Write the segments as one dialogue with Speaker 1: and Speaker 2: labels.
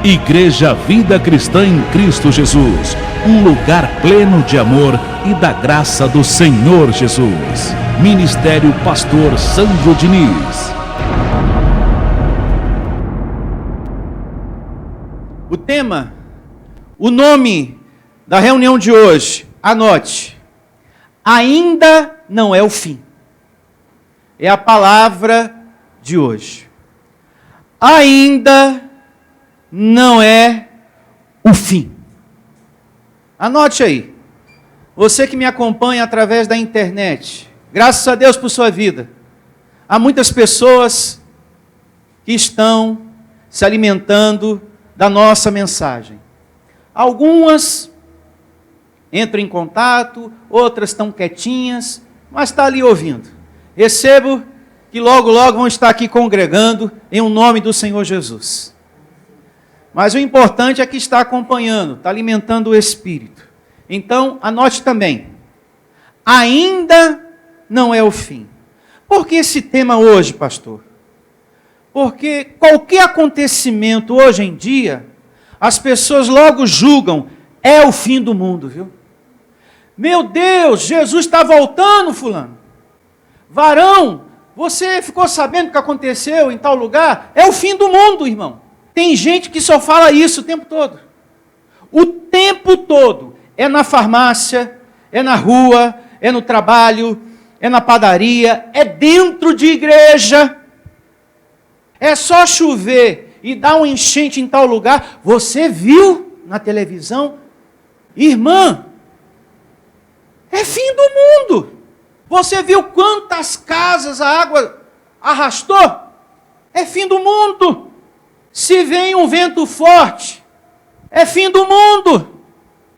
Speaker 1: Igreja Vida Cristã em Cristo Jesus, um lugar pleno de amor e da graça do Senhor Jesus. Ministério Pastor Sandro Diniz.
Speaker 2: O tema, o nome da reunião de hoje, anote: ainda não é o fim. É a palavra de hoje. Ainda não é o fim. Anote aí. Você que me acompanha através da internet, graças a Deus por sua vida. Há muitas pessoas que estão se alimentando da nossa mensagem. Algumas entram em contato, outras estão quietinhas, mas estão ali ouvindo. Recebo que logo, logo vão estar aqui congregando em nome do Senhor Jesus. Mas o importante é que está acompanhando, está alimentando o Espírito. Então, anote também. Ainda não é o fim. Por que esse tema hoje, pastor? Porque qualquer acontecimento hoje em dia, as pessoas logo julgam, é o fim do mundo, viu? Meu Deus, Jesus está voltando, fulano. Varão, você ficou sabendo o que aconteceu em tal lugar? É o fim do mundo, irmão. Tem gente que só fala isso o tempo todo. O tempo todo. É na farmácia, é na rua, é no trabalho, é na padaria, é dentro de igreja. É só chover e dar um enchente em tal lugar. Você viu na televisão? Irmã, é fim do mundo. Você viu quantas casas a água arrastou? É fim do mundo. Se vem um vento forte, é fim do mundo.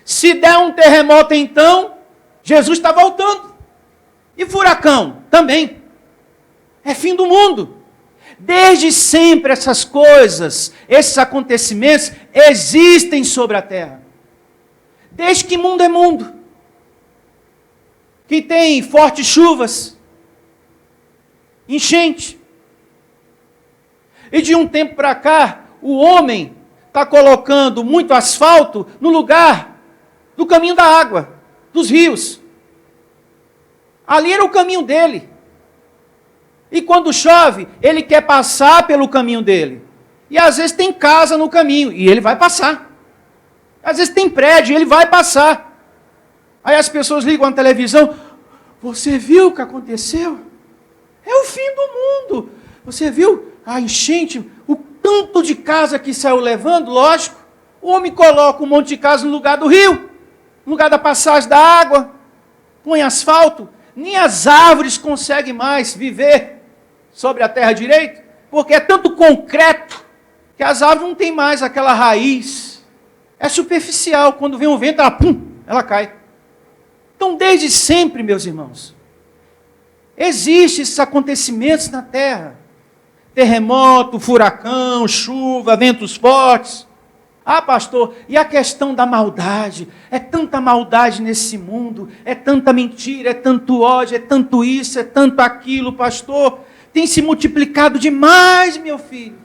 Speaker 2: Se der um terremoto então, Jesus está voltando. E furacão também. É fim do mundo. Desde sempre essas coisas, esses acontecimentos existem sobre a terra. Desde que mundo é mundo. Que tem fortes chuvas, enchente. E de um tempo para cá, o homem está colocando muito asfalto no lugar do caminho da água, dos rios. Ali era o caminho dele. E quando chove, ele quer passar pelo caminho dele. E às vezes tem casa no caminho, e ele vai passar. Às vezes tem prédio, e ele vai passar. Aí as pessoas ligam na televisão, você viu o que aconteceu? É o fim do mundo. Você viu a enchente, o tanto de casa que saiu levando? Lógico, o homem coloca um monte de casa no lugar do rio, no lugar da passagem da água, põe asfalto, nem as árvores conseguem mais viver sobre a terra direita, porque é tanto concreto que as árvores não têm mais aquela raiz. É superficial, quando vem um vento, ela cai. Então, desde sempre, meus irmãos, existem esses acontecimentos na terra. Terremoto, furacão, chuva, ventos fortes. Ah, pastor, e a questão da maldade? É tanta maldade nesse mundo, é tanta mentira, é tanto ódio, é tanto isso, é tanto aquilo, pastor. Tem se multiplicado demais, meu filho.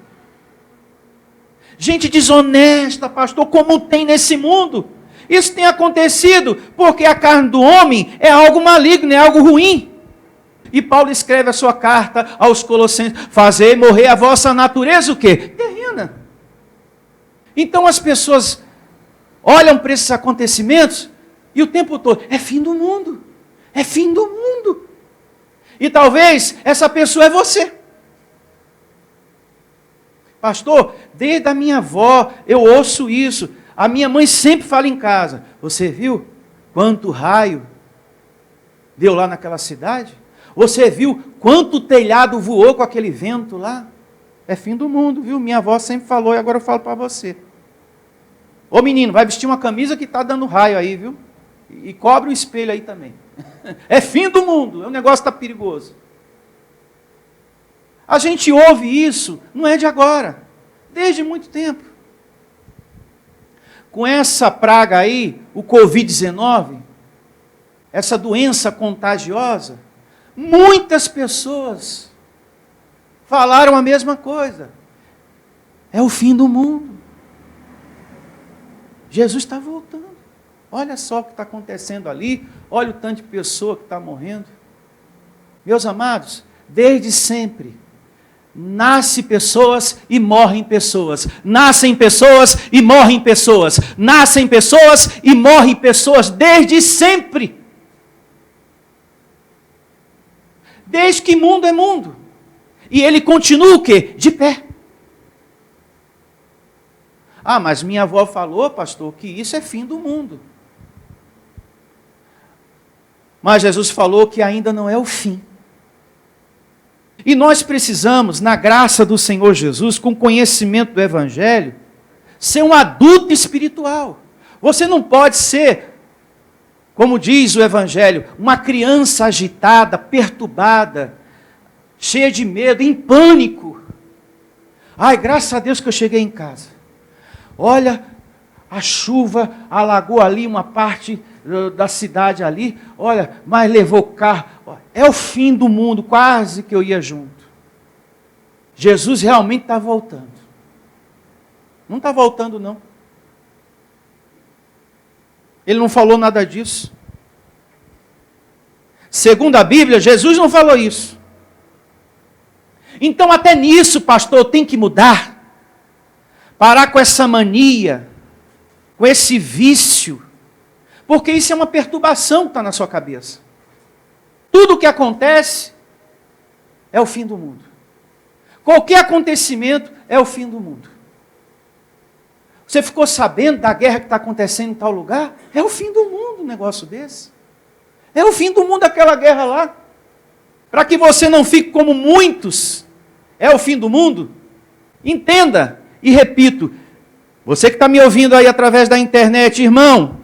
Speaker 2: Gente desonesta, pastor, como tem nesse mundo. Isso tem acontecido porque a carne do homem é algo maligno, é algo ruim. E Paulo escreve a sua carta aos Colossenses: fazei morrer a vossa natureza o quê? Terrena. Então as pessoas olham para esses acontecimentos e o tempo todo, é fim do mundo. É fim do mundo. E talvez essa pessoa é você. Pastor, desde a minha avó eu ouço isso. A minha mãe sempre fala em casa, você viu quanto raio deu lá naquela cidade? Você viu quanto telhado voou com aquele vento lá? É fim do mundo, viu? Minha avó sempre falou e agora eu falo para você. Ô menino, vai vestir uma camisa que está dando raio aí, viu? E cobre o espelho aí também. É fim do mundo, o negócio está perigoso. A gente ouve isso, não é de agora, desde muito tempo. Com essa praga aí, o Covid-19, essa doença contagiosa, muitas pessoas falaram a mesma coisa. É o fim do mundo. Jesus está voltando. Olha só o que está acontecendo ali. Olha o tanto de pessoa que está morrendo. Meus amados, desde sempre, nascem pessoas e morrem pessoas. Nascem pessoas e morrem pessoas. Nascem pessoas e morrem pessoas. Desde sempre. Desde que mundo é mundo. E ele continua o quê? De pé. Ah, mas minha avó falou, pastor, que isso é fim do mundo. Mas Jesus falou que ainda não é o fim. E nós precisamos, na graça do Senhor Jesus, com conhecimento do Evangelho, ser um adulto espiritual. Você não pode ser, como diz o Evangelho, uma criança agitada, perturbada, cheia de medo, em pânico. Ai, graças a Deus que eu cheguei em casa. Olha, a chuva alagou ali uma parte da cidade ali. Olha, mas levou o carro. É o fim do mundo, quase que eu ia junto. Jesus realmente está voltando. Não está voltando, não. Ele não falou nada disso. Segundo a Bíblia, Jesus não falou isso. Então, até nisso, pastor, tem que mudar. Parar com essa mania, com esse vício, porque isso é uma perturbação que está na sua cabeça. Tudo o que acontece é o fim do mundo. Qualquer acontecimento é o fim do mundo. Você ficou sabendo da guerra que está acontecendo em tal lugar? É o fim do mundo um negócio desse. É o fim do mundo aquela guerra lá. Para que você não fique como muitos, é o fim do mundo. Entenda. E repito, você que está me ouvindo aí através da internet, irmão,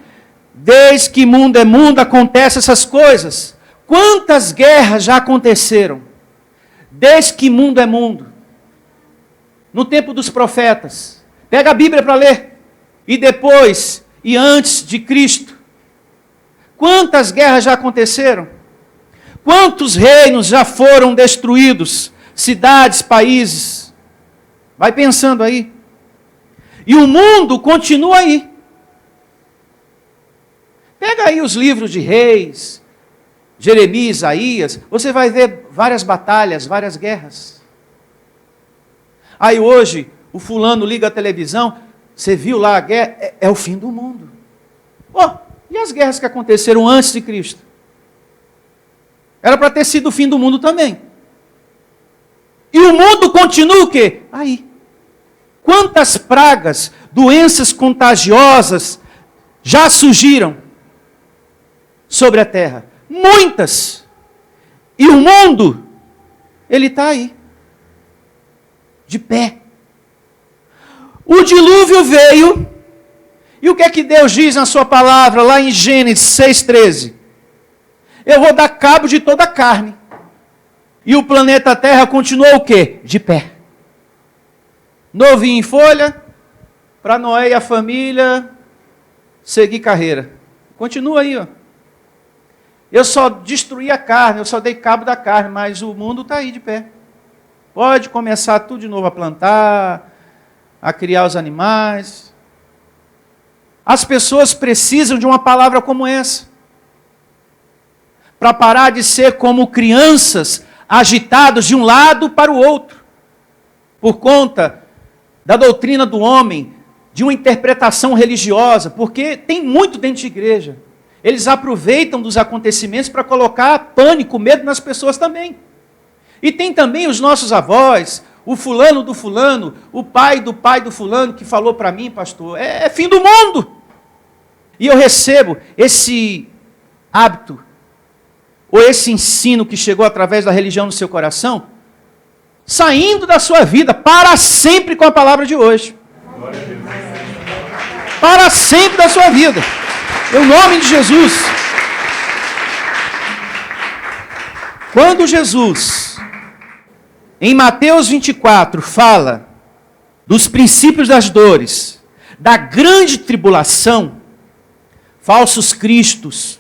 Speaker 2: desde que mundo é mundo, acontecem essas coisas. Quantas guerras já aconteceram? Desde que mundo é mundo. No tempo dos profetas. Pega a Bíblia para ler. E depois, e antes de Cristo. Quantas guerras já aconteceram? Quantos reinos já foram destruídos? Cidades, países. Vai pensando aí. E o mundo continua aí. Pega aí os livros de Reis, Jeremias, Isaías, você vai ver várias batalhas, várias guerras. Aí hoje, o fulano liga a televisão, você viu lá a guerra, é o fim do mundo. E as guerras que aconteceram antes de Cristo? Era para ter sido o fim do mundo também. E o mundo continua o quê? Aí. Quantas pragas, doenças contagiosas já surgiram sobre a terra? Muitas. E o mundo, ele está aí. De pé. O dilúvio veio. E o que é que Deus diz na sua palavra, lá em Gênesis 6,13? Eu vou dar cabo de toda a carne. E o planeta Terra continuou o quê? De pé. Novinho em folha, para Noé e a família seguir carreira. Continua aí, ó. Eu só destruí a carne, eu só dei cabo da carne, mas o mundo está aí de pé. Pode começar tudo de novo a plantar, a criar os animais. As pessoas precisam de uma palavra como essa. Para parar de ser como crianças agitados de um lado para o outro, por conta da doutrina do homem, de uma interpretação religiosa, porque tem muito dentro de igreja. Eles aproveitam dos acontecimentos para colocar pânico, medo nas pessoas também. E tem também os nossos avós, o fulano do fulano, o pai do fulano que falou para mim, pastor, é fim do mundo. E eu recebo esse hábito, ou esse ensino que chegou através da religião no seu coração, saindo da sua vida para sempre com a palavra de hoje. Para sempre da sua vida. Em nome de Jesus. Quando Jesus, em Mateus 24, fala dos princípios das dores, da grande tribulação, falsos cristos,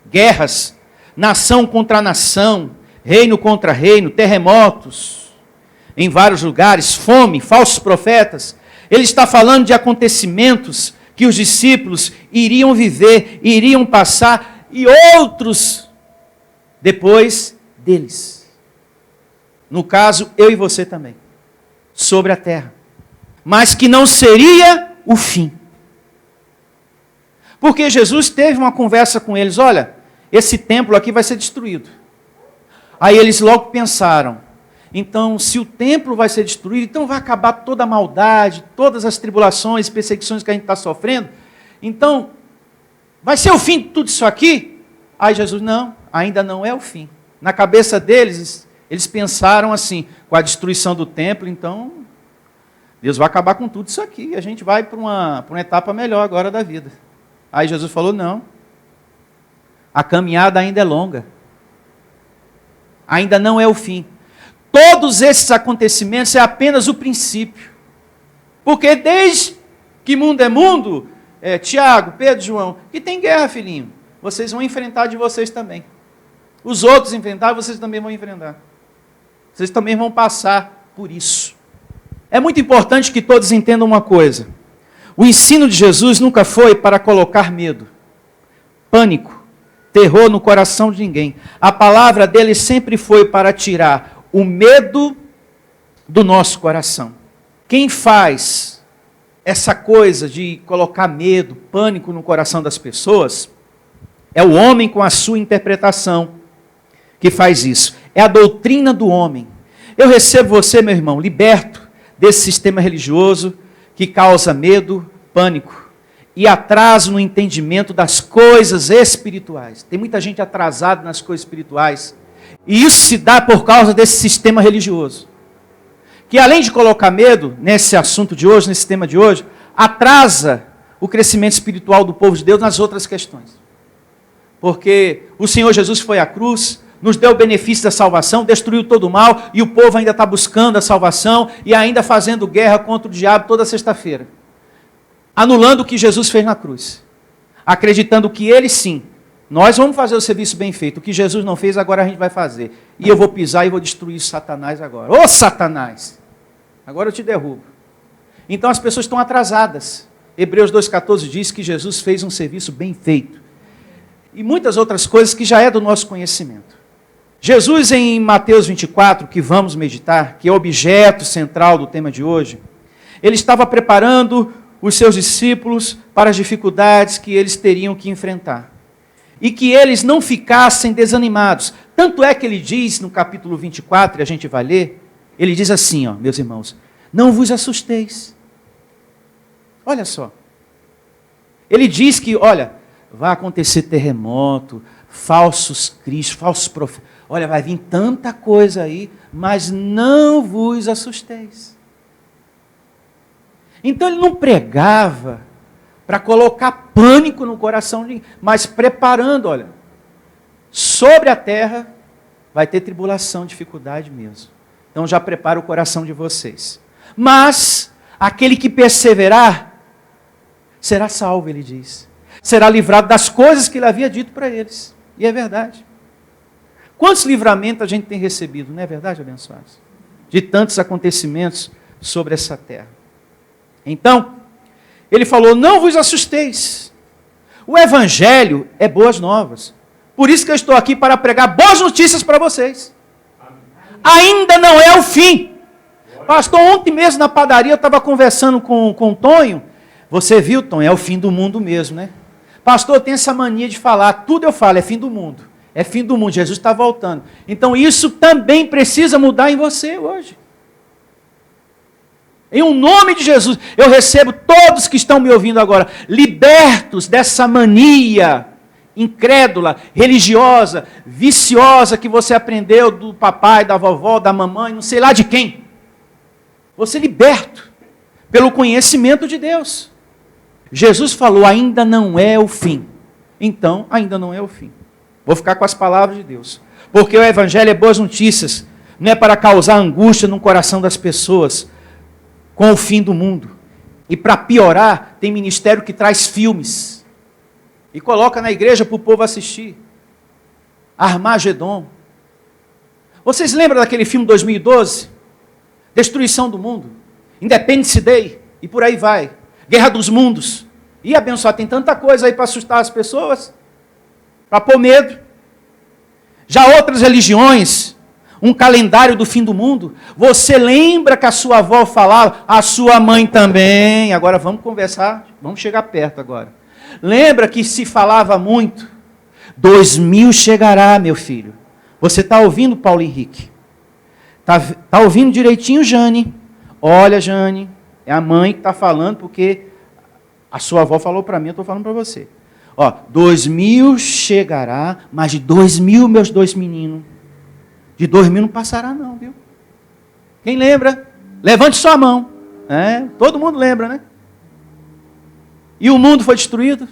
Speaker 2: guerras, nação contra nação, reino contra reino, terremotos em vários lugares, fome, falsos profetas. Ele está falando de acontecimentos que os discípulos iriam viver, iriam passar, e outros depois deles. No caso, eu e você também, sobre a terra. Mas que não seria o fim. Porque Jesus teve uma conversa com eles, olha, esse templo aqui vai ser destruído. Aí eles logo pensaram, então se o templo vai ser destruído, então vai acabar toda a maldade, todas as tribulações, perseguições que a gente está sofrendo, então vai ser o fim de tudo isso aqui? Aí Jesus, não, ainda não é o fim. Na cabeça deles, eles pensaram assim, com a destruição do templo, então Deus vai acabar com tudo isso aqui, e a gente vai para uma etapa melhor agora da vida. Aí Jesus falou, não, a caminhada ainda é longa, ainda não é o fim. Todos esses acontecimentos é apenas o princípio. Porque desde que mundo é mundo, Tiago, Pedro, João, que tem guerra, filhinho, vocês vão enfrentar de vocês também. Os outros enfrentaram, vocês também vão enfrentar. Vocês também vão passar por isso. É muito importante que todos entendam uma coisa. O ensino de Jesus nunca foi para colocar medo, pânico, terror no coração de ninguém. A palavra dele sempre foi para tirar o medo do nosso coração. Quem faz essa coisa de colocar medo, pânico no coração das pessoas, é o homem com a sua interpretação que faz isso. É a doutrina do homem. Eu recebo você, meu irmão, liberto desse sistema religioso que causa medo, pânico e atraso no entendimento das coisas espirituais. Tem muita gente atrasada nas coisas espirituais. E isso se dá por causa desse sistema religioso. Que além de colocar medo nesse assunto de hoje, nesse tema de hoje, atrasa o crescimento espiritual do povo de Deus nas outras questões. Porque o Senhor Jesus foi à cruz, nos deu o benefício da salvação, destruiu todo o mal, e o povo ainda está buscando a salvação, e ainda fazendo guerra contra o diabo toda sexta-feira. Anulando o que Jesus fez na cruz. Acreditando que ele sim, nós vamos fazer o serviço bem feito. O que Jesus não fez, agora a gente vai fazer. E eu vou pisar e vou destruir Satanás agora. Ô Satanás! Agora eu te derrubo. Então as pessoas estão atrasadas. Hebreus 2,14 diz que Jesus fez um serviço bem feito. E muitas outras coisas que já é do nosso conhecimento. Jesus em Mateus 24, que vamos meditar, que é o objeto central do tema de hoje, ele estava preparando os seus discípulos para as dificuldades que eles teriam que enfrentar. E que eles não ficassem desanimados. Tanto é que ele diz no capítulo 24, e a gente vai ler, ele diz assim, ó, meus irmãos, não vos assusteis. Olha só. Ele diz que, olha, vai acontecer terremoto, falsos cristos, falsos profetas. Olha, vai vir tanta coisa aí, mas não vos assusteis. Então ele não pregava para colocar pânico no coração de ninguém, mas preparando, olha, sobre a terra vai ter tribulação, dificuldade mesmo. Então já prepara o coração de vocês. Mas aquele que perseverar será salvo, ele diz. Será livrado das coisas que ele havia dito para eles. E é verdade. Quantos livramentos a gente tem recebido, não é verdade, abençoados? De tantos acontecimentos sobre essa terra. Então, ele falou, não vos assusteis. O evangelho é boas novas. Por isso que eu estou aqui para pregar boas notícias para vocês. Ainda não é o fim. Pastor, ontem mesmo na padaria eu estava conversando com o Tonho. Você viu, Tonho, é o fim do mundo mesmo, né? Pastor, eu tenho essa mania de falar, tudo eu falo, é fim do mundo. É fim do mundo, Jesus está voltando. Então isso também precisa mudar em você hoje. Em um nome de Jesus, eu recebo todos que estão me ouvindo agora, libertos dessa mania incrédula, religiosa, viciosa que você aprendeu do papai, da vovó, da mamãe, não sei lá de quem. Você liberto pelo conhecimento de Deus. Jesus falou, ainda não é o fim. Então, ainda não é o fim. Vou ficar com as palavras de Deus. Porque o evangelho é boas notícias, não é para causar angústia no coração das pessoas com o fim do mundo. E para piorar, tem ministério que traz filmes e coloca na igreja para o povo assistir. Armagedon. Vocês lembram daquele filme 2012? Destruição do mundo. Independence Day. E por aí vai. Guerra dos Mundos. E abençoar, tem tanta coisa aí para assustar as pessoas, para pôr medo. Já outras religiões, um calendário do fim do mundo. Você lembra que a sua avó falava, a sua mãe também. Agora vamos conversar, vamos chegar perto agora. Lembra que se falava muito? 2000 chegará, meu filho. Você está ouvindo, Paulo Henrique? Está ouvindo direitinho, Jane? Olha, Jane, é a mãe que está falando, porque a sua avó falou para mim, eu estou falando para você. Ó, 2000 chegará, mas de 2000, meus 2 meninos, de 2000 não passará não, viu? Quem lembra? Levante sua mão. Todo mundo lembra, né? E o mundo foi destruído?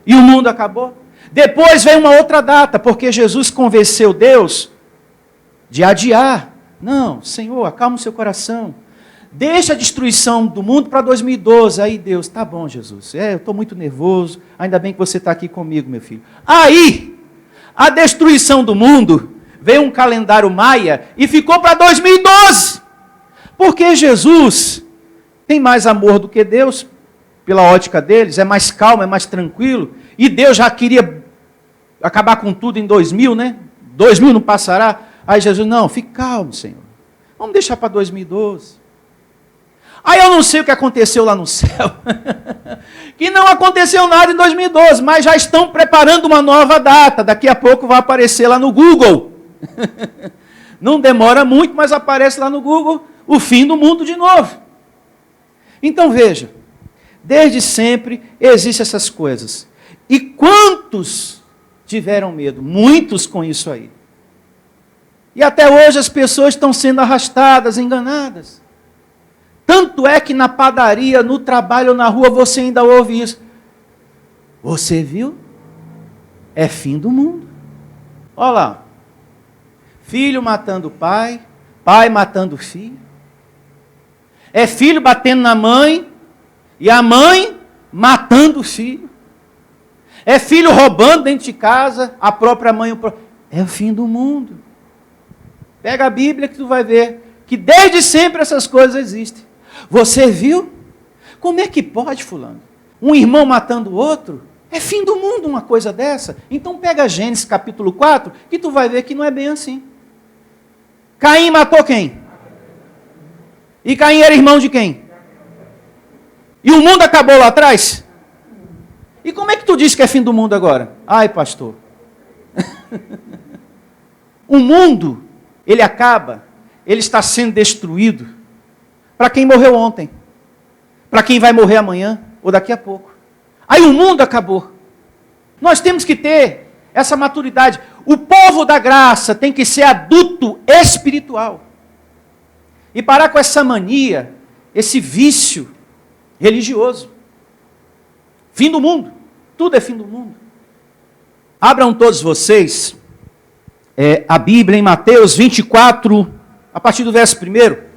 Speaker 2: E o mundo acabou? Depois vem uma outra data, porque Jesus convenceu Deus de adiar. Não, Senhor, acalma o seu coração. Deixa a destruição do mundo para 2012. Aí Deus, tá bom, Jesus. Eu estou muito nervoso. Ainda bem que você está aqui comigo, meu filho. Aí, a destruição do mundo, veio um calendário maia e ficou para 2012. Porque Jesus tem mais amor do que Deus, pela ótica deles, é mais calmo, é mais tranquilo. E Deus já queria acabar com tudo em 2000, né? 2000 não passará. Aí Jesus, não, fique calmo, Senhor. Vamos deixar para 2012. Aí eu não sei o que aconteceu lá no céu, que não aconteceu nada em 2012, mas já estão preparando uma nova data, daqui a pouco vai aparecer lá no Google, não demora muito, mas aparece lá no Google, o fim do mundo de novo. Então veja, desde sempre existem essas coisas, e quantos tiveram medo? Muitos com isso aí, e até hoje as pessoas estão sendo arrastadas, enganadas. Tanto é que na padaria, no trabalho ou na rua, você ainda ouve isso. Você viu? É fim do mundo. Olha lá. Filho matando pai, pai matando filho. É filho batendo na mãe, e a mãe matando o filho. É filho roubando dentro de casa, a própria mãe. É o fim do mundo. Pega a Bíblia que tu vai ver que desde sempre essas coisas existem. Você viu? Como é que pode, fulano? Um irmão matando o outro? É fim do mundo uma coisa dessa? Então pega Gênesis capítulo 4, que tu vai ver que não é bem assim. Caim matou quem? E Caim era irmão de quem? E o mundo acabou lá atrás? E como é que tu diz que é fim do mundo agora? Ai, pastor. O mundo, ele acaba, ele está sendo destruído para quem morreu ontem, para quem vai morrer amanhã ou daqui a pouco. Aí o mundo acabou. Nós temos que ter essa maturidade. O povo da graça tem que ser adulto espiritual. E parar com essa mania, esse vício religioso. Fim do mundo. Tudo é fim do mundo. Abram todos vocês a Bíblia em Mateus 24, a partir do verso 1.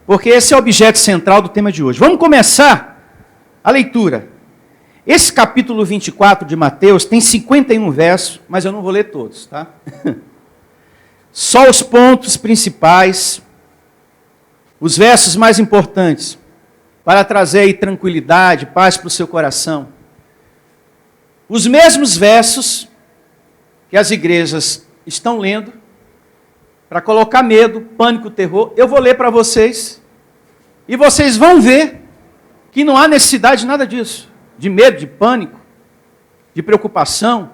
Speaker 2: Porque esse é o objeto central do tema de hoje. Vamos começar a leitura. Esse capítulo 24 de Mateus tem 51 versos, mas eu não vou ler todos, tá? Só os pontos principais, os versos mais importantes, para trazer aí tranquilidade, paz para o seu coração. Os mesmos versos que as igrejas estão lendo, para colocar medo, pânico, terror, eu vou ler para vocês, e vocês vão ver que não há necessidade de nada disso, de medo, de pânico, de preocupação,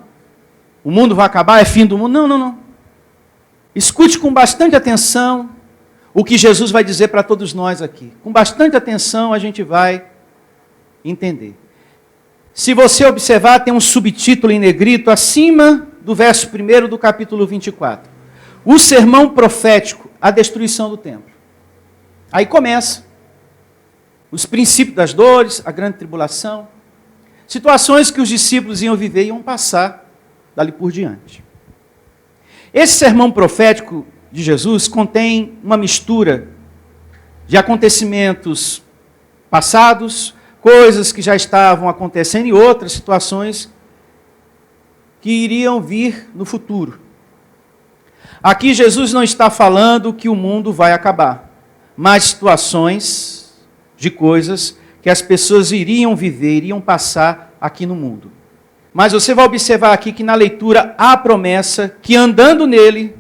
Speaker 2: o mundo vai acabar, é fim do mundo, não. Escute com bastante atenção o que Jesus vai dizer para todos nós aqui, com bastante atenção a gente vai entender. Se você observar, tem um subtítulo em negrito acima do verso 1 do capítulo 24. O sermão profético, a destruição do templo. Aí começa os princípios das dores, a grande tribulação, situações que os discípulos iam viver e iam passar dali por diante. Esse sermão profético de Jesus contém uma mistura de acontecimentos passados, coisas que já estavam acontecendo e outras situações que iriam vir no futuro. Aqui Jesus não está falando que o mundo vai acabar, mas situações de coisas que que as pessoas iriam viver, iriam passar aqui no mundo. Mas você vai observar aqui que na leitura há a promessa que andando nele,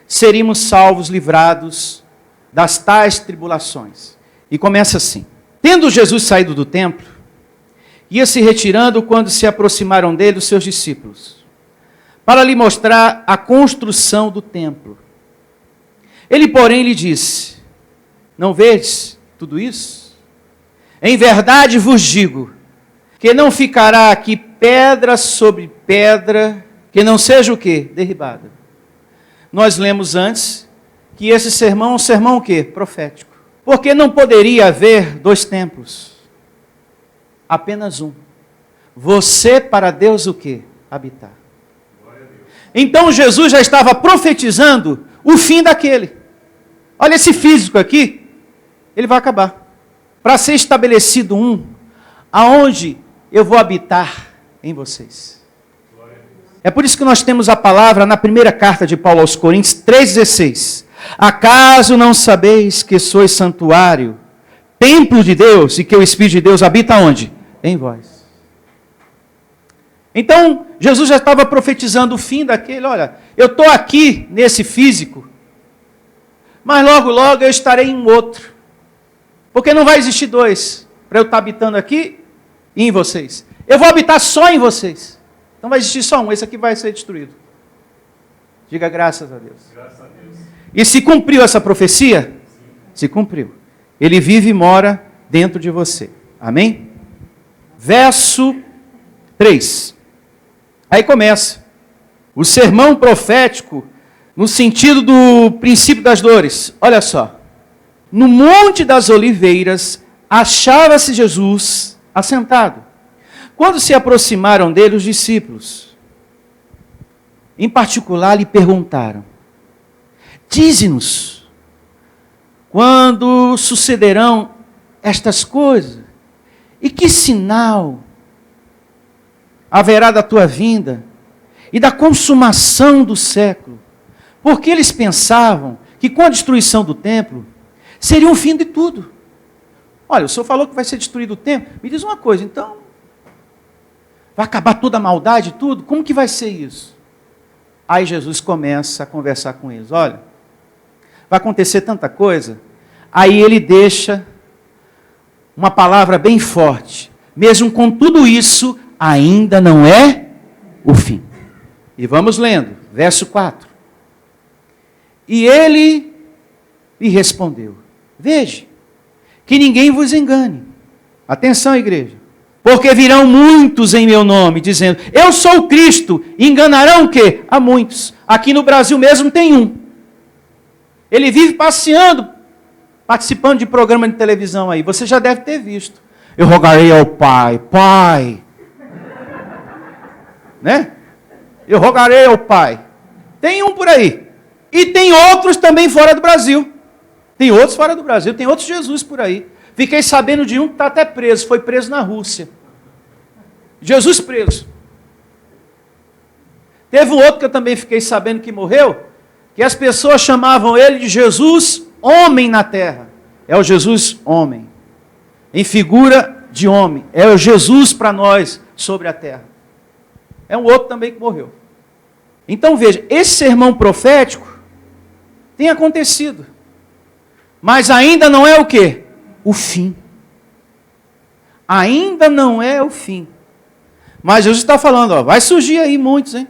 Speaker 2: seríamos salvos, livrados das tais tribulações. E começa assim: tendo Jesus saído do templo, ia se retirando quando se aproximaram dele os seus discípulos, para lhe mostrar a construção do templo. Ele, porém, lhe disse: não vedes tudo isso? Em verdade vos digo, que não ficará aqui pedra sobre pedra, que não seja o quê? Derribada. Nós lemos antes que esse sermão é um sermão o quê? Profético. Porque não poderia haver dois templos. Apenas um. Você para Deus o quê? Habitar. Então Jesus já estava profetizando o fim daquele. Olha esse físico aqui, ele vai acabar. Para ser estabelecido um, aonde eu vou habitar em vocês. É por isso que nós temos a palavra na primeira carta de Paulo aos Coríntios 3,16. Acaso não sabeis que sois santuário, templo de Deus, e que o Espírito de Deus habita onde? Em vós. Então, Jesus já estava profetizando o fim daquele. Olha, eu estou aqui nesse físico, mas logo, logo eu estarei em outro. Porque não vai existir dois, para eu estar habitando aqui e em vocês. Eu vou habitar só em vocês. Então vai existir só um, esse aqui vai ser destruído. Diga graças a Deus. Graças a Deus. E se cumpriu essa profecia? Sim. Se cumpriu. Ele vive e mora dentro de você. Amém? Verso 3. Aí começa. O sermão profético no sentido do princípio das dores. Olha só. No Monte das Oliveiras achava-se Jesus assentado. Quando se aproximaram dele os discípulos, em particular lhe perguntaram: dize-nos, quando sucederão estas coisas? E que sinal haverá da tua vinda e da consumação do século? Porque eles pensavam que com a destruição do templo seria o fim de tudo. Olha, o senhor falou que vai ser destruído o templo. Me diz uma coisa, então, vai acabar toda a maldade e tudo? Como que vai ser isso? Aí Jesus começa a conversar com eles. Olha, vai acontecer tanta coisa. Aí ele deixa uma palavra bem forte. Mesmo com tudo isso, ainda não é o fim. E vamos lendo, verso 4. E ele lhe respondeu: veja, que ninguém vos engane. Atenção, igreja. Porque virão muitos em meu nome, dizendo: eu sou o Cristo. E enganarão o quê? A muitos. Aqui no Brasil mesmo tem um. Ele vive passeando, participando de programa de televisão aí. Você já deve ter visto. Eu rogarei ao Pai. Pai. Né? Eu rogarei ao Pai. Tem um por aí. E tem outros também fora do Brasil. Tem outros fora do Brasil. Tem outros Jesus por aí. Fiquei sabendo de um que está até preso. Foi preso na Rússia. Jesus preso. Teve um outro que eu também fiquei sabendo que morreu, que as pessoas chamavam ele de Jesus homem na terra. É o Jesus homem. Em figura de homem. É o Jesus para nós sobre a terra. É um outro também que morreu. Então veja, esse sermão profético tem acontecido. Mas ainda não é o quê? O fim. Ainda não é o fim. Mas Jesus está falando, ó, vai surgir aí muitos, hein?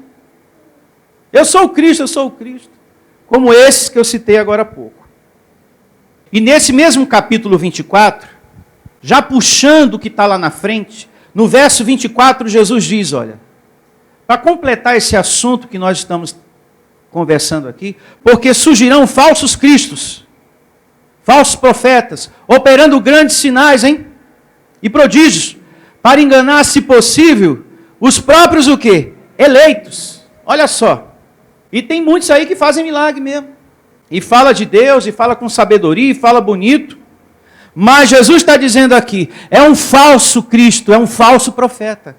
Speaker 2: Eu sou o Cristo, eu sou o Cristo. Como esses que eu citei agora há pouco. E nesse mesmo capítulo 24, já puxando o que está lá na frente, no verso 24, Jesus diz, olha, para completar esse assunto que nós estamos conversando aqui, porque surgirão falsos cristos, falsos profetas, operando grandes sinais, hein? E prodígios, para enganar, se possível, os próprios o quê? Eleitos. Olha só. E tem muitos aí que fazem milagre mesmo. E fala de Deus, e fala com sabedoria, e fala bonito. Mas Jesus está dizendo aqui, é um falso Cristo, é um falso profeta.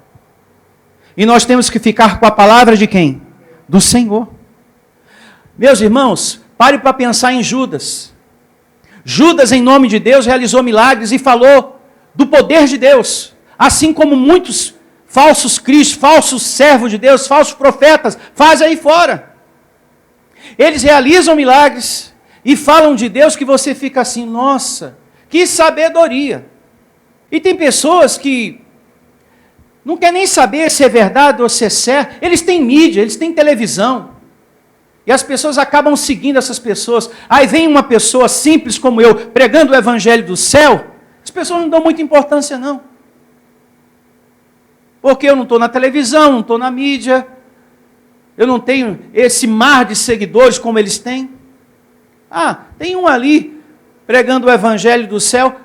Speaker 2: E nós temos que ficar com a palavra de quem? Do Senhor. Meus irmãos, pare para pensar em Judas. Judas, em nome de Deus, realizou milagres e falou do poder de Deus, assim como muitos falsos cristos, falsos servos de Deus, falsos profetas fazem aí fora. Eles realizam milagres e falam de Deus que você fica assim, nossa, que sabedoria. E tem pessoas que não querem nem saber se é verdade ou se é certo. Eles têm mídia, eles têm televisão. E as pessoas acabam seguindo essas pessoas. Aí vem uma pessoa simples como eu, pregando o evangelho do céu. As pessoas não dão muita importância, não. Porque eu não estou na televisão, não estou na mídia. Eu não tenho esse mar de seguidores como eles têm. Ah, tem um ali, pregando o evangelho do céu.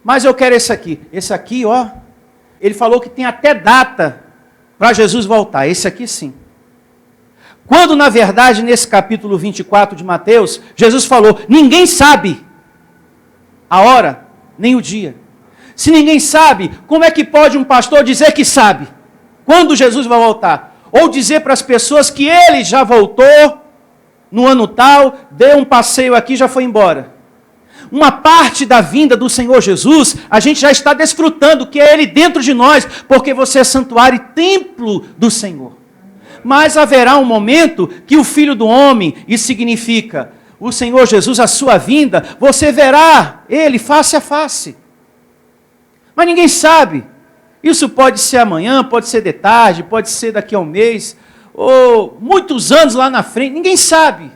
Speaker 2: Mas eu quero esse aqui. Esse aqui, ó. Ele falou que tem até data para Jesus voltar. Esse aqui sim. Quando, na verdade, nesse capítulo 24 de Mateus, Jesus falou, ninguém sabe a hora, nem o dia. Se ninguém sabe, como é que pode um pastor dizer que sabe? Quando Jesus vai voltar? Ou dizer para as pessoas que ele já voltou no ano tal, deu um passeio aqui e já foi embora. Uma parte da vinda do Senhor Jesus, a gente já está desfrutando, que é Ele dentro de nós, porque você é santuário e templo do Senhor. Mas haverá um momento que o Filho do Homem, isso significa o Senhor Jesus, a sua vinda, você verá Ele face a face. Mas ninguém sabe. Isso pode ser amanhã, pode ser de tarde, pode ser daqui a um mês, ou muitos anos lá na frente, ninguém sabe.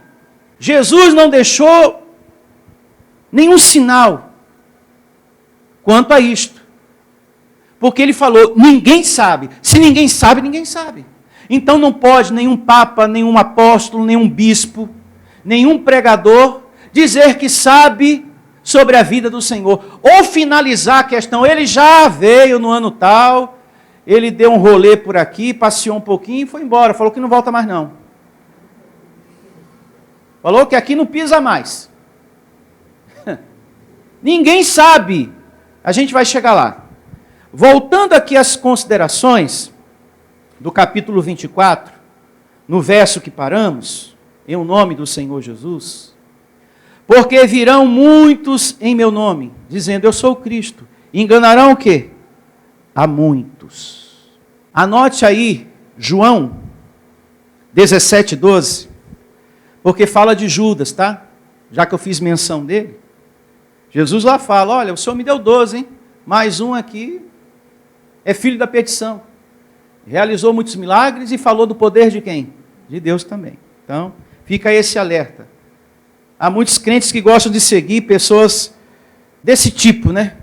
Speaker 2: Jesus não deixou nenhum sinal quanto a isto. Porque ele falou, ninguém sabe. Se ninguém sabe, ninguém sabe. Então não pode nenhum papa, nenhum apóstolo, nenhum bispo, nenhum pregador dizer que sabe sobre a vida do Senhor. Ou finalizar a questão, ele já veio no ano tal, ele deu um rolê por aqui, passeou um pouquinho e foi embora. Falou que não volta mais não. Falou que aqui não pisa mais. Ninguém sabe. A gente vai chegar lá. Voltando aqui às considerações do capítulo 24, no verso que paramos, em o nome do Senhor Jesus, porque virão muitos em meu nome, dizendo, eu sou o Cristo, e enganarão o quê? A muitos. Anote aí, João 17:12, porque fala de Judas, tá? Já que eu fiz menção dele. Jesus lá fala, olha, o Senhor me deu 12, hein? Mais um aqui é filho da perdição. Realizou muitos milagres e falou do poder de quem? De Deus também. Então, fica esse alerta. Há muitos crentes que gostam de seguir pessoas desse tipo, né?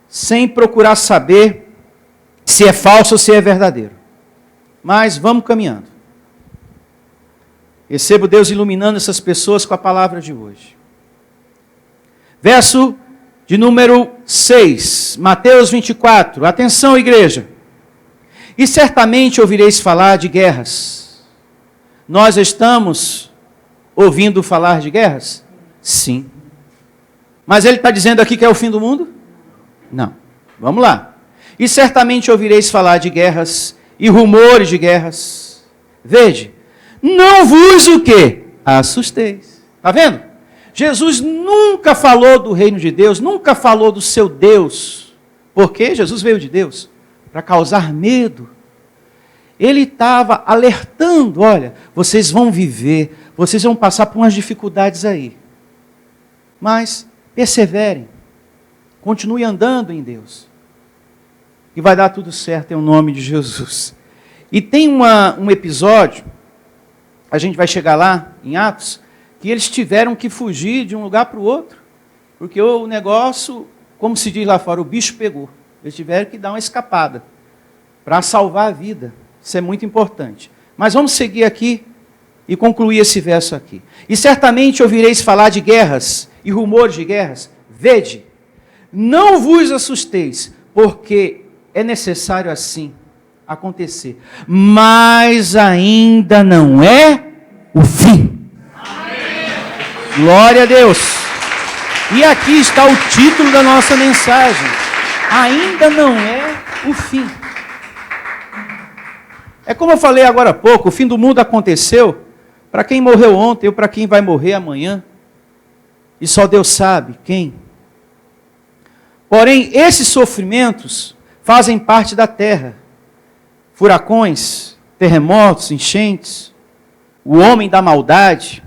Speaker 2: Sem procurar saber se é falso ou se é verdadeiro. Mas vamos caminhando. Recebo Deus iluminando essas pessoas com a palavra de hoje. Verso de número 6, Mateus 24. Atenção, igreja. E certamente ouvireis falar de guerras. Nós estamos ouvindo falar de guerras? Sim. Mas ele está dizendo aqui que é o fim do mundo? Não. Vamos lá. E certamente ouvireis falar de guerras e rumores de guerras. Vede, não vos o quê? Assusteis. Está vendo? Jesus nunca falou do reino de Deus, nunca falou do seu Deus. Porque Jesus veio de Deus para causar medo. Ele estava alertando, olha, vocês vão viver, vocês vão passar por umas dificuldades aí. Mas perseverem, continue andando em Deus. E vai dar tudo certo em nome de Jesus. E tem um episódio, a gente vai chegar lá em Atos, que eles tiveram que fugir de um lugar para o outro, porque o negócio, como se diz lá fora, o bicho pegou. Eles tiveram que dar uma escapada para salvar a vida. Isso é muito importante. Mas vamos seguir aqui e concluir esse verso aqui. E certamente ouvireis falar de guerras e rumores de guerras. Vede, não vos assusteis, porque é necessário assim acontecer. Mas ainda não é o fim. Glória a Deus. E aqui está o título da nossa mensagem. Ainda não é o fim. É como eu falei agora há pouco, o fim do mundo aconteceu para quem morreu ontem ou para quem vai morrer amanhã. E só Deus sabe quem. Porém, esses sofrimentos fazem parte da terra. Furacões, terremotos, enchentes, o homem da maldade,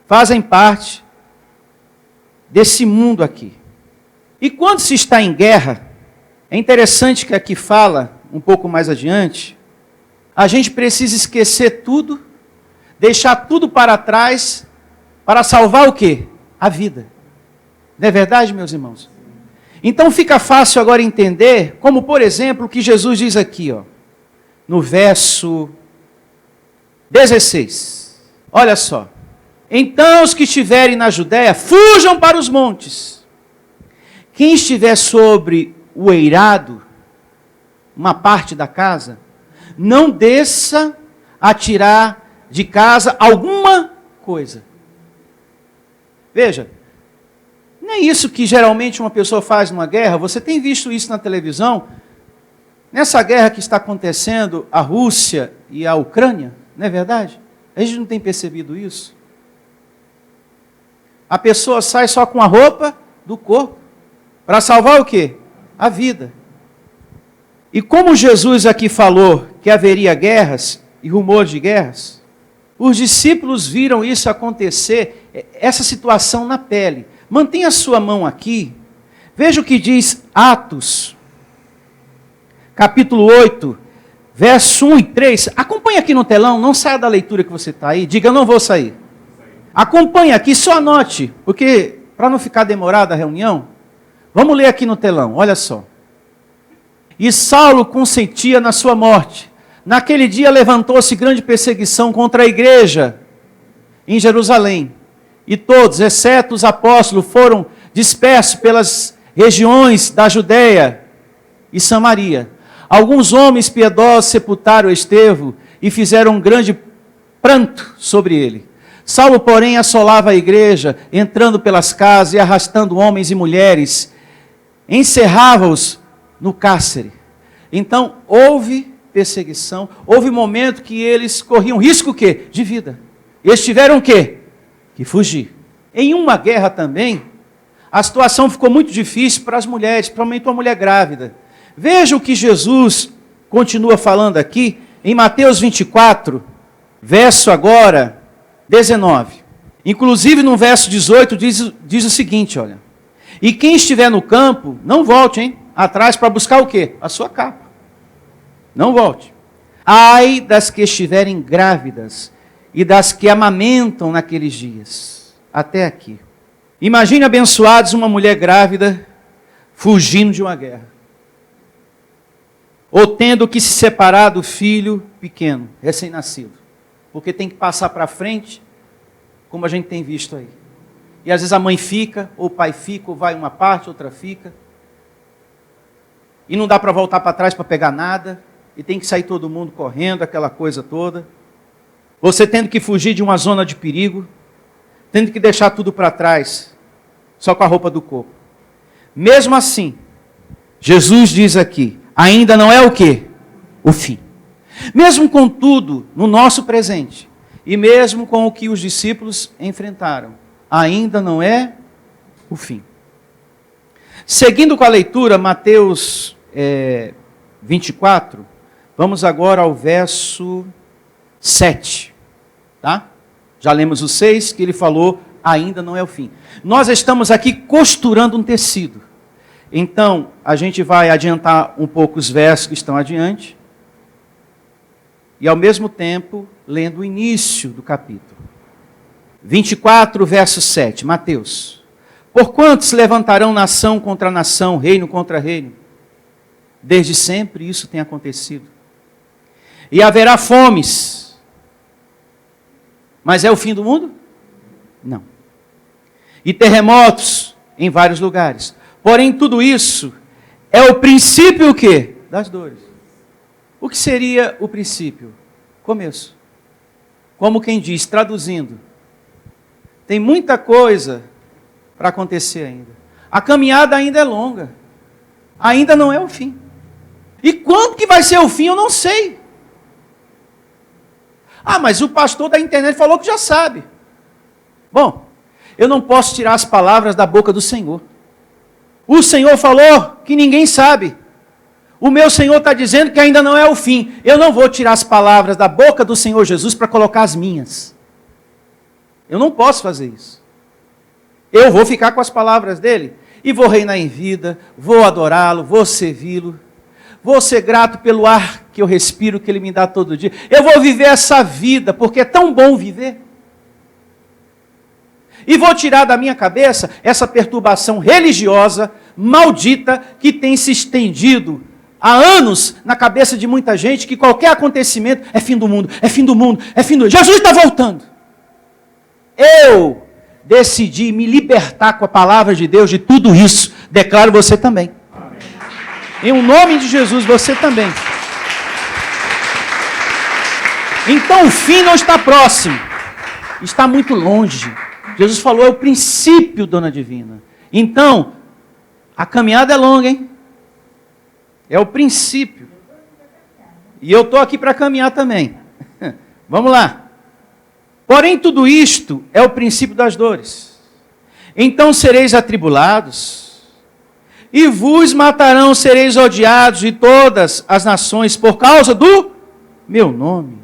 Speaker 2: fazem parte desse mundo aqui. E quando se está em guerra, é interessante que aqui fala, um pouco mais adiante, a gente precisa esquecer tudo, deixar tudo para trás, para salvar o quê? A vida. Não é verdade, meus irmãos? Então fica fácil agora entender, como por exemplo, o que Jesus diz aqui, ó, no verso 16. Olha só. Então os que estiverem na Judéia, fujam para os montes. Quem estiver sobre o eirado, uma parte da casa, não desça a tirar de casa alguma coisa. Veja, não é isso que geralmente uma pessoa faz numa guerra. Você tem visto isso na televisão? Nessa guerra que está acontecendo, a Rússia e a Ucrânia, não é verdade? A gente não tem percebido isso. A pessoa sai só com a roupa do corpo, para salvar o quê? A vida. E como Jesus aqui falou que haveria guerras e rumores de guerras, os discípulos viram isso acontecer, essa situação na pele. Mantenha a sua mão aqui, veja o que diz Atos, capítulo 8, verso 1 e 3. Acompanhe aqui no telão, não saia da leitura que você está aí, diga, eu não vou sair. Acompanhe aqui, só anote, porque para não ficar demorada a reunião, vamos ler aqui no telão, olha só. E Saulo consentia na sua morte. Naquele dia levantou-se grande perseguição contra a igreja em Jerusalém. E todos, exceto os apóstolos, foram dispersos pelas regiões da Judéia e Samaria. Alguns homens piedosos sepultaram Estevão e fizeram um grande pranto sobre ele. Saulo, porém, assolava a igreja, entrando pelas casas e arrastando homens e mulheres, encerrava-os no cárcere. Então, houve perseguição, houve momento que eles corriam risco o quê? De vida. Eles tiveram o quê? Que fugir. Em uma guerra também, a situação ficou muito difícil para as mulheres, principalmente uma mulher grávida. Veja o que Jesus continua falando aqui, em Mateus 24, verso agora 19. Inclusive no verso 18 diz o seguinte, olha. E quem estiver no campo, não volte, atrás para buscar o quê? A sua capa. Não volte. Ai das que estiverem grávidas e das que amamentam naqueles dias. Até aqui. Imagine abençoados uma mulher grávida fugindo de uma guerra. Ou tendo que se separar do filho pequeno, recém-nascido. Porque tem que passar para frente, como a gente tem visto aí. E às vezes a mãe fica, ou o pai fica, ou vai uma parte, outra fica. E não dá para voltar para trás para pegar nada. E tem que sair todo mundo correndo, aquela coisa toda. Você tendo que fugir de uma zona de perigo. Tendo que deixar tudo para trás. Só com a roupa do corpo. Mesmo assim, Jesus diz aqui, ainda não é o quê? O fim. Mesmo com tudo, no nosso presente, e mesmo com o que os discípulos enfrentaram, ainda não é o fim. Seguindo com a leitura, Mateus 24, vamos agora ao verso 7. Tá? Já lemos o 6, que ele falou, ainda não é o fim. Nós estamos aqui costurando um tecido. Então, a gente vai adiantar um pouco os versos que estão adiante, e ao mesmo tempo, lendo o início do capítulo. 24, verso 7, Mateus. Porquanto se levantarão nação contra nação, reino contra reino. Desde sempre isso tem acontecido. E haverá fomes. Mas é o fim do mundo? Não. E terremotos em vários lugares. Porém, tudo isso é o princípio o quê? Das dores. O que seria o princípio? Começo. Como quem diz, traduzindo. Tem muita coisa para acontecer ainda. A caminhada ainda é longa. Ainda não é o fim. E quando que vai ser o fim, eu não sei. Ah, mas o pastor da internet falou que já sabe. Bom, eu não posso tirar as palavras da boca do Senhor. O Senhor falou que ninguém sabe. O meu Senhor está dizendo que ainda não é o fim. Eu não vou tirar as palavras da boca do Senhor Jesus para colocar as minhas. Eu não posso fazer isso. Eu vou ficar com as palavras dele e vou reinar em vida, vou adorá-lo, vou servi-lo, vou ser grato pelo ar que eu respiro, que ele me dá todo dia. Eu vou viver essa vida, porque é tão bom viver. E vou tirar da minha cabeça essa perturbação religiosa, maldita, que tem se estendido há anos na cabeça de muita gente, que qualquer acontecimento é fim do mundo, é fim do mundo, é fim do mundo. Jesus está voltando. Eu decidi me libertar com a palavra de Deus de tudo isso. Declaro você também. Amém. Em um nome de Jesus, você também. Então o fim não está próximo, está muito longe. Jesus falou, é o princípio, dona divina. Então, a caminhada é longa, hein? É o princípio. E eu estou aqui para caminhar também. Vamos lá. Porém, tudo isto é o princípio das dores. Então sereis atribulados, e vos matarão, sereis odiados de todas as nações, por causa do meu nome.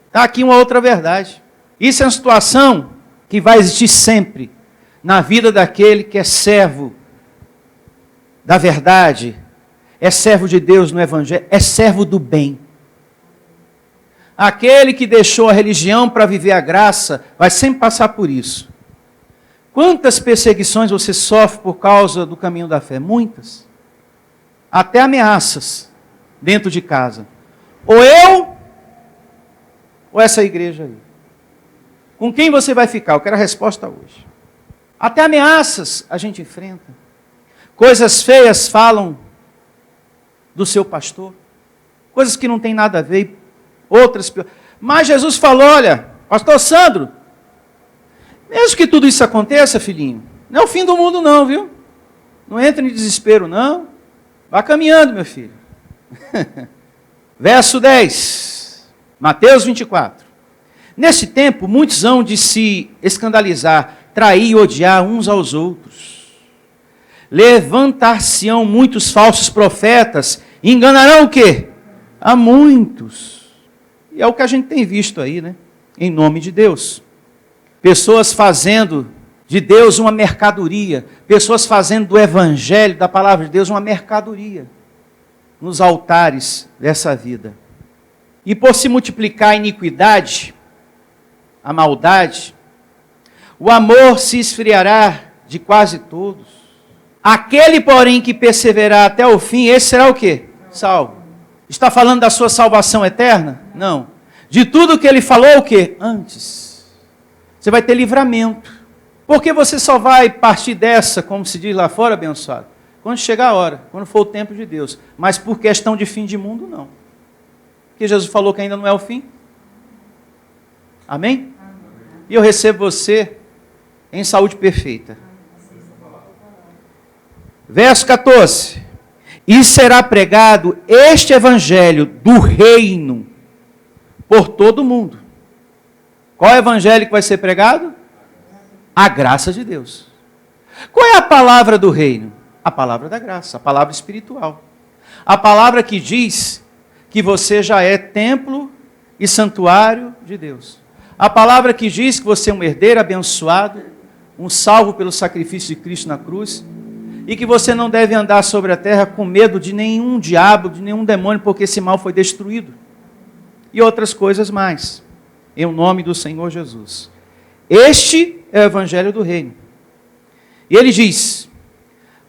Speaker 2: Está aqui uma outra verdade. Isso é uma situação que vai existir sempre na vida daquele que é servo da verdade, é servo de Deus no Evangelho, é servo do bem. Aquele que deixou a religião para viver a graça, vai sempre passar por isso. Quantas perseguições você sofre por causa do caminho da fé? Muitas. Até ameaças dentro de casa. Ou eu, ou essa igreja aí. Com quem você vai ficar? Eu quero a resposta hoje. Até ameaças a gente enfrenta. Coisas feias falam do seu pastor. Coisas que não tem nada a ver. Outras piores. Mas Jesus falou, olha, pastor Sandro, mesmo que tudo isso aconteça, filhinho, não é o fim do mundo não, viu? Não entre em desespero não. Vá caminhando, meu filho. Verso 10. Mateus 24. Nesse tempo, muitos hão de se escandalizar, trair e odiar uns aos outros. Levantar-se-ão muitos falsos profetas, e enganarão o quê? A muitos. E é o que a gente tem visto aí, né? Em nome de Deus. Pessoas fazendo de Deus uma mercadoria. Pessoas fazendo do Evangelho, da palavra de Deus, uma mercadoria. Nos altares dessa vida. E por se multiplicar a iniquidade, a maldade, o amor se esfriará de quase todos. Aquele, porém, que perseverar até o fim, esse será o quê? Salvo. Está falando da sua salvação eterna? Não. De tudo que ele falou, o quê? Antes. Você vai ter livramento. Porque você só vai partir dessa, como se diz lá fora, abençoado, quando chegar a hora, quando for o tempo de Deus. Mas por questão de fim de mundo, não. Porque Jesus falou que ainda não é o fim. Amém? E eu recebo você em saúde perfeita. Verso 14. E será pregado este evangelho do reino por todo o mundo. Qual é o evangelho que vai ser pregado? A graça de Deus. Qual é a palavra do reino? A palavra da graça, a palavra espiritual. A palavra que diz que você já é templo e santuário de Deus. A palavra que diz que você é um herdeiro abençoado, um salvo pelo sacrifício de Cristo na cruz, e que você não deve andar sobre a terra com medo de nenhum diabo, de nenhum demônio, porque esse mal foi destruído. E outras coisas mais, em nome do Senhor Jesus. Este é o evangelho do reino. E ele diz,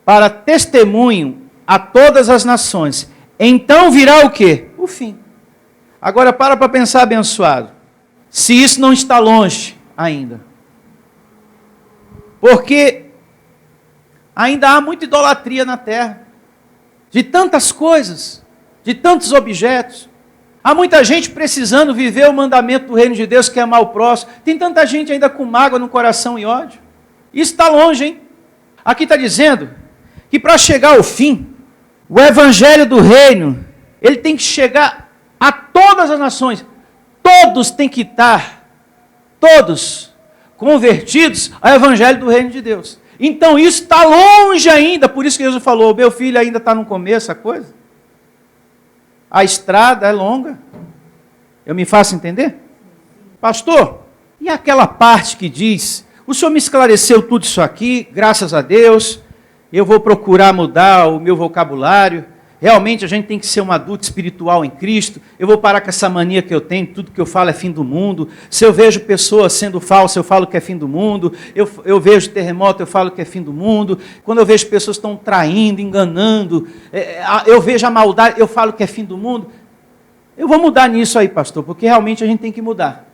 Speaker 2: para testemunho a todas as nações, então virá o quê? O fim. Agora para pensar, abençoado, se isso não está longe ainda. Porque ainda há muita idolatria na terra, de tantas coisas, de tantos objetos. Há muita gente precisando viver o mandamento do reino de Deus, que é amar o próximo. Tem tanta gente ainda com mágoa no coração e ódio. Isso está longe, hein? Aqui está dizendo que para chegar ao fim, o evangelho do reino, ele tem que chegar a todas as nações. Todos têm que estar, todos, convertidos ao evangelho do reino de Deus. Então isso está longe ainda, por isso que Jesus falou, meu filho ainda está no começo a coisa. A estrada é longa. Eu me faço entender? Pastor, e aquela parte que diz, o senhor me esclareceu tudo isso aqui, graças a Deus, eu vou procurar mudar o meu vocabulário, realmente a gente tem que ser um adulto espiritual em Cristo, eu vou parar com essa mania que eu tenho, tudo que eu falo é fim do mundo, se eu vejo pessoas sendo falsas, eu falo que é fim do mundo, eu vejo terremoto, eu falo que é fim do mundo, quando eu vejo pessoas que estão traindo, enganando, eu vejo a maldade, eu falo que é fim do mundo. Eu vou mudar nisso aí, pastor, porque realmente a gente tem que mudar.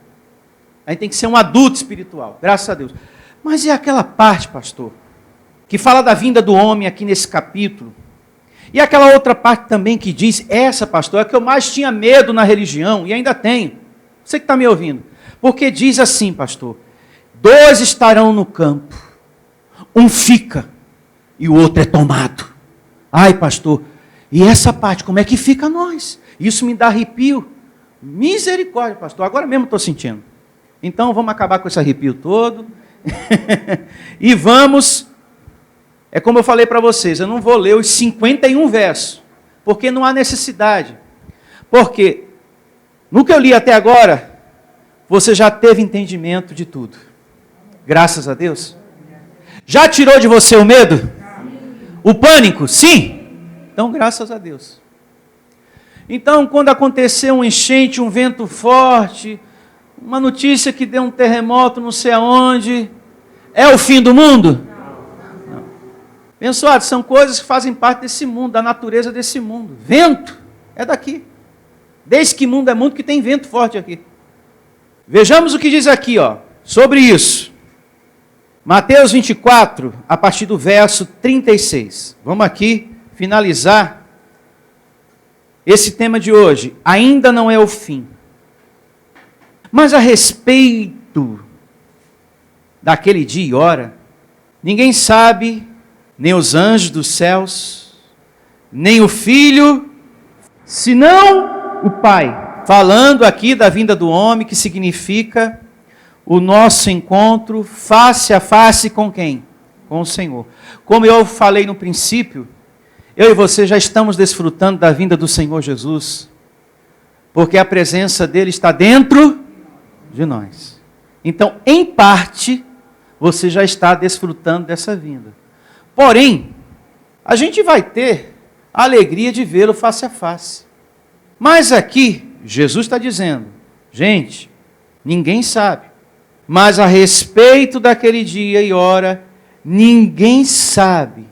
Speaker 2: A gente tem que ser um adulto espiritual, graças a Deus. Mas e aquela parte, pastor, que fala da vinda do homem aqui nesse capítulo? E aquela outra parte também que diz, essa, pastor, é a que eu mais tinha medo na religião, e ainda tenho. Você que está me ouvindo. Porque diz assim, pastor, 2 estarão no campo, um fica e o outro é tomado. Ai, pastor, e essa parte, como é que fica nós? Isso me dá arrepio. Misericórdia, pastor, agora mesmo estou sentindo. Então vamos acabar com esse arrepio todo. E vamos, é como eu falei para vocês, eu não vou ler os 51 versos, porque não há necessidade. Porque no que eu li até agora, você já teve entendimento de tudo. Graças a Deus. Já tirou de você o medo? O pânico? Sim. Então, graças a Deus. Então, quando acontecer um enchente, um vento forte, uma notícia que deu um terremoto não sei aonde, é o fim do mundo? Não. Abençoados, são coisas que fazem parte desse mundo, da natureza desse mundo. Vento é daqui. Desde que mundo é mundo que tem vento forte aqui. Vejamos o que diz aqui, sobre isso. Mateus 24, a partir do verso 36. Vamos aqui finalizar esse tema de hoje. Ainda não é o fim. Mas a respeito daquele dia e hora, ninguém sabe, nem os anjos dos céus, nem o Filho, senão o Pai. Falando aqui da vinda do homem, que significa o nosso encontro face a face com quem? Com o Senhor. Como eu falei no princípio, eu e você já estamos desfrutando da vinda do Senhor Jesus, porque a presença dele está dentro de nós. Então, em parte, você já está desfrutando dessa vinda. Porém, a gente vai ter a alegria de vê-lo face a face. Mas aqui, Jesus está dizendo, gente, ninguém sabe. Mas a respeito daquele dia e hora, ninguém sabe.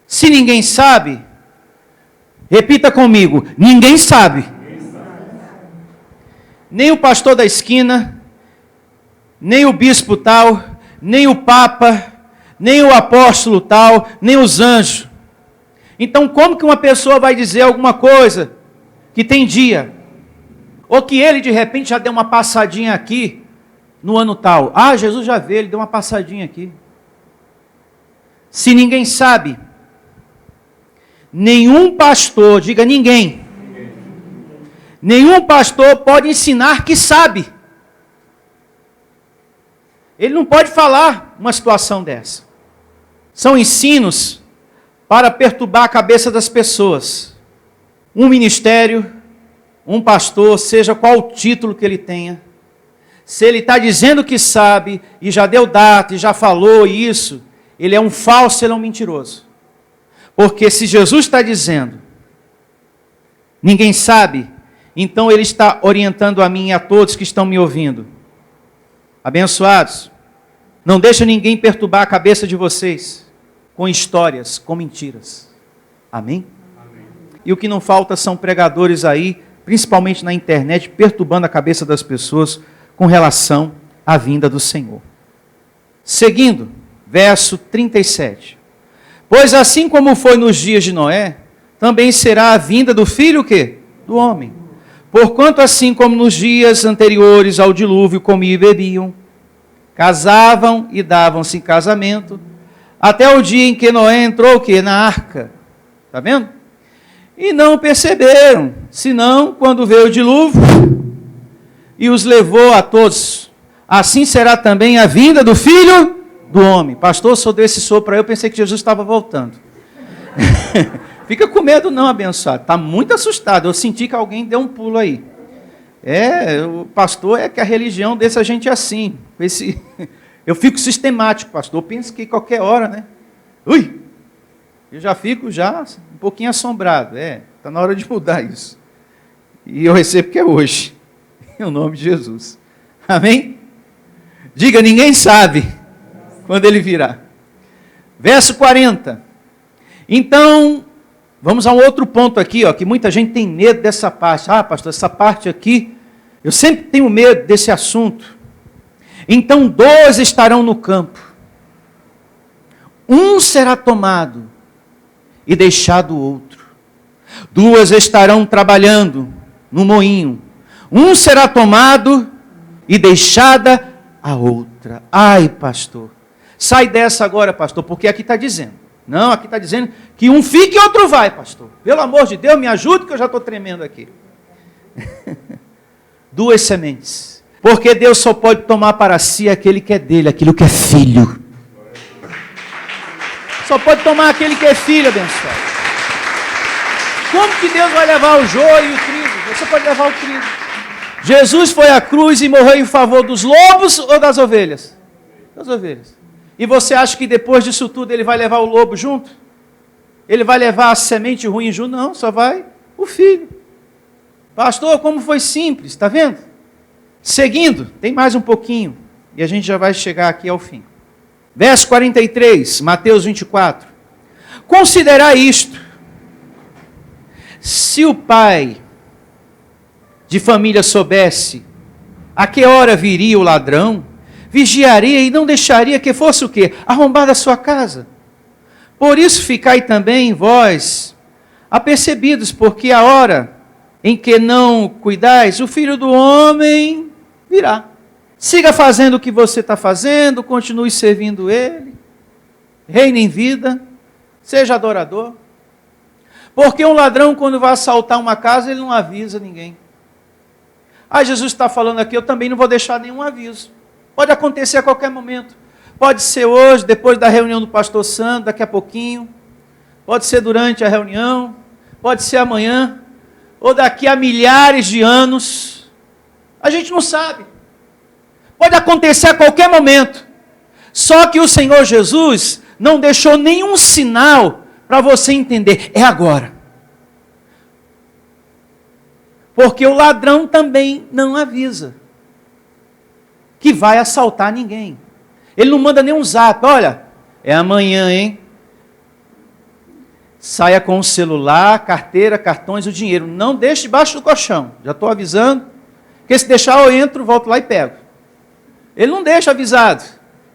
Speaker 2: Se ninguém sabe, repita comigo, ninguém sabe. Nem o pastor da esquina, nem o bispo tal, nem o papa, nem o apóstolo tal, nem os anjos. Então, como que uma pessoa vai dizer alguma coisa que tem dia? Ou que ele, de repente, já deu uma passadinha aqui no ano tal. Ah, Jesus já veio, ele deu uma passadinha aqui. Se ninguém sabe, nenhum pastor, diga ninguém, nenhum pastor pode ensinar que sabe. Ele não pode falar uma situação dessa. São ensinos para perturbar a cabeça das pessoas. Um ministério, um pastor, seja qual o título que ele tenha, se ele está dizendo que sabe, e já deu data, e já falou isso, ele é um falso, ele é um mentiroso. Porque se Jesus está dizendo, ninguém sabe, então ele está orientando a mim e a todos que estão me ouvindo. Abençoados, não deixa ninguém perturbar a cabeça de vocês com histórias, com mentiras. Amém? Amém? E o que não falta são pregadores aí, principalmente na internet, perturbando a cabeça das pessoas com relação à vinda do Senhor. Seguindo, verso 37. Pois assim como foi nos dias de Noé, também será a vinda do Filho o quê? Do homem. Porquanto assim como nos dias anteriores ao dilúvio comiam e bebiam, casavam e davam-se em casamento, até o dia em que Noé entrou o quê? Na arca. Está vendo? E não perceberam, senão quando veio o dilúvio e os levou a todos. Assim será também a vinda do Filho do homem. Pastor, só deu esse sopro aí, eu pensei que Jesus estava voltando. Fica com medo não, abençoado. Está muito assustado. Eu senti que alguém deu um pulo aí. O pastor é que a religião deixa a gente assim. Eu fico sistemático, pastor. Eu penso que qualquer hora, né? Ui! Eu já fico um pouquinho assombrado. Está na hora de mudar isso. E eu recebo que é hoje. Em nome de Jesus. Amém? Diga, ninguém sabe quando ele virá. Verso 40. Então, vamos a um outro ponto aqui, que muita gente tem medo dessa parte. Pastor, essa parte aqui, eu sempre tenho medo desse assunto. Então, 2 estarão no campo. Um será tomado e deixado o outro. 2 estarão trabalhando no moinho. Um será tomado e deixada a outra. Ai, pastor. Sai dessa agora, pastor, porque aqui está dizendo. Não, aqui está dizendo que um fica e outro vai, pastor. Pelo amor de Deus, me ajude que eu já estou tremendo aqui. 2 sementes. Porque Deus só pode tomar para si aquele que é dele, aquilo que é filho. Só pode tomar aquele que é filho, abençoado. Como que Deus vai levar o joio e o trigo? Você pode levar o trigo. Jesus foi à cruz e morreu em favor dos lobos ou das ovelhas? Das ovelhas. E você acha que depois disso tudo ele vai levar o lobo junto? Ele vai levar a semente ruim junto? Não, só vai o filho. Pastor, como foi simples, está vendo? Seguindo, tem mais um pouquinho, e a gente já vai chegar aqui ao fim. Verso 43, Mateus 24. Considerai isto. Se o pai de família soubesse a que hora viria o ladrão, vigiaria e não deixaria que fosse o quê? Arrombada a sua casa. Por isso ficai também vós apercebidos, porque a hora em que não cuidais, o Filho do Homem virá. Siga fazendo o que você está fazendo, continue servindo Ele, reine em vida, seja adorador. Porque um ladrão, quando vai assaltar uma casa, ele não avisa ninguém. Jesus está falando aqui, eu também não vou deixar nenhum aviso. Pode acontecer a qualquer momento. Pode ser hoje, depois da reunião do pastor Sandro, daqui a pouquinho. Pode ser durante a reunião. Pode ser amanhã. Ou daqui a milhares de anos. A gente não sabe. Pode acontecer a qualquer momento. Só que o Senhor Jesus não deixou nenhum sinal para você entender. É agora. Porque o ladrão também não avisa que vai assaltar ninguém. Ele não manda nenhum zap. Olha, é amanhã, hein? Saia com o celular, carteira, cartões, o dinheiro. Não deixe debaixo do colchão. Já estou avisando. Porque se deixar eu entro, volto lá e pego. Ele não deixa avisado.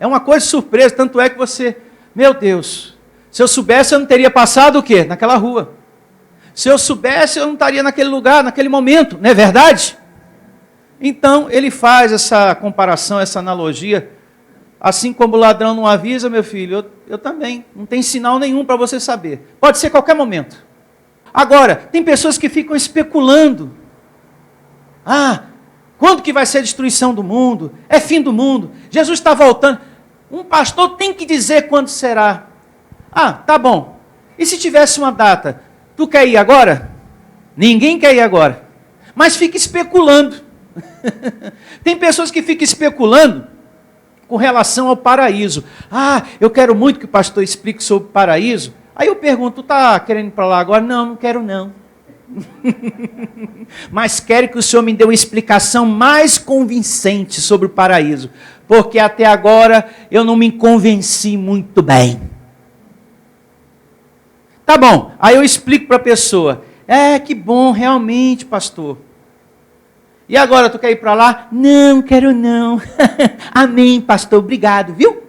Speaker 2: É uma coisa surpresa. Tanto é que você... Meu Deus. Se eu soubesse, eu não teria passado o quê? Naquela rua. Se eu soubesse, eu não estaria naquele lugar, naquele momento. Não é verdade? Então, ele faz essa comparação, essa analogia. Assim como o ladrão não avisa, meu filho, eu também. Não tem sinal nenhum para você saber. Pode ser qualquer momento. Agora, tem pessoas que ficam especulando. Quando que vai ser a destruição do mundo? É fim do mundo. Jesus está voltando. Um pastor tem que dizer quando será. Tá bom. E se tivesse uma data? Tu quer ir agora? Ninguém quer ir agora. Mas fica especulando. Tem pessoas que ficam especulando com relação ao paraíso. Eu quero muito que o pastor explique sobre o paraíso. Aí eu pergunto, está querendo ir para lá agora? Não quero não. Mas quero que o senhor me dê uma explicação mais convincente sobre o paraíso. Porque até agora eu não me convenci muito bem. Tá bom, aí eu explico para a pessoa. Que bom, realmente, pastor. E agora, tu quer ir para lá? Não, quero não. Amém, pastor, obrigado, viu?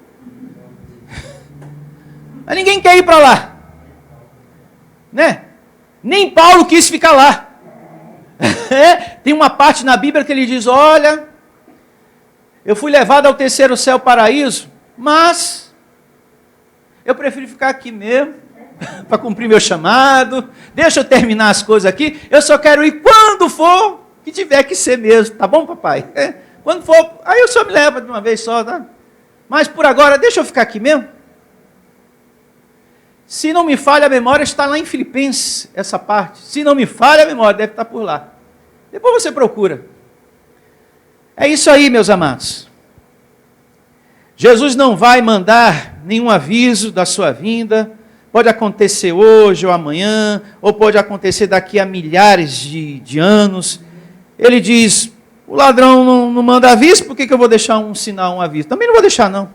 Speaker 2: Mas ninguém quer ir para lá. Né? Nem Paulo quis ficar lá. Tem uma parte na Bíblia que ele diz, olha, eu fui levado ao terceiro céu, paraíso, mas eu prefiro ficar aqui mesmo, para cumprir meu chamado, deixa eu terminar as coisas aqui, eu só quero ir quando for, que tiver que ser mesmo, tá bom, papai? Quando for, aí o senhor me leva de uma vez só, tá? mas por agora, deixa eu ficar aqui mesmo. Se não me falha a memória, está lá em Filipenses, essa parte. Se não me falha a memória, deve estar por lá. Depois você procura. É isso aí, meus amados. Jesus não vai mandar nenhum aviso da sua vinda. Pode acontecer hoje ou amanhã, ou pode acontecer daqui a milhares de anos. Ele diz, o ladrão não manda aviso, por que eu vou deixar um sinal, um aviso? Também não vou deixar, não.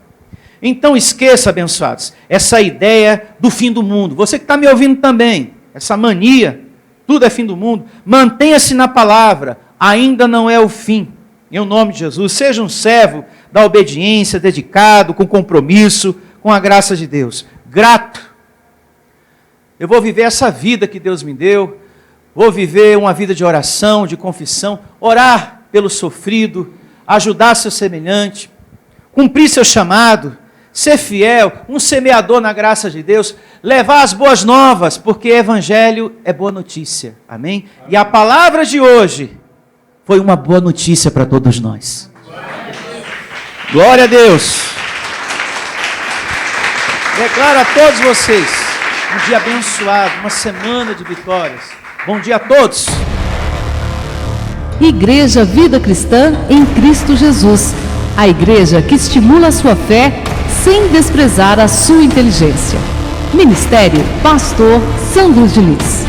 Speaker 2: Então esqueça, abençoados, essa ideia do fim do mundo. Você que está me ouvindo também, essa mania, tudo é fim do mundo. Mantenha-se na palavra, ainda não é o fim. Em nome de Jesus, seja um servo da obediência, dedicado, com compromisso, com a graça de Deus. Grato. Eu vou viver essa vida que Deus me deu. Vou viver uma vida de oração, de confissão. Orar pelo sofrido, ajudar seu semelhante, cumprir seu chamado, ser fiel, um semeador na graça de Deus, levar as boas novas, porque evangelho é boa notícia. Amém? E a palavra de hoje foi uma boa notícia para todos nós. Glória a Deus. Declaro a todos vocês um dia abençoado, uma semana de vitórias. Bom dia a todos.
Speaker 3: Igreja Vida Cristã em Cristo Jesus. A igreja que estimula a sua fé sem desprezar a sua inteligência. Ministério Pastor Sandro Diniz.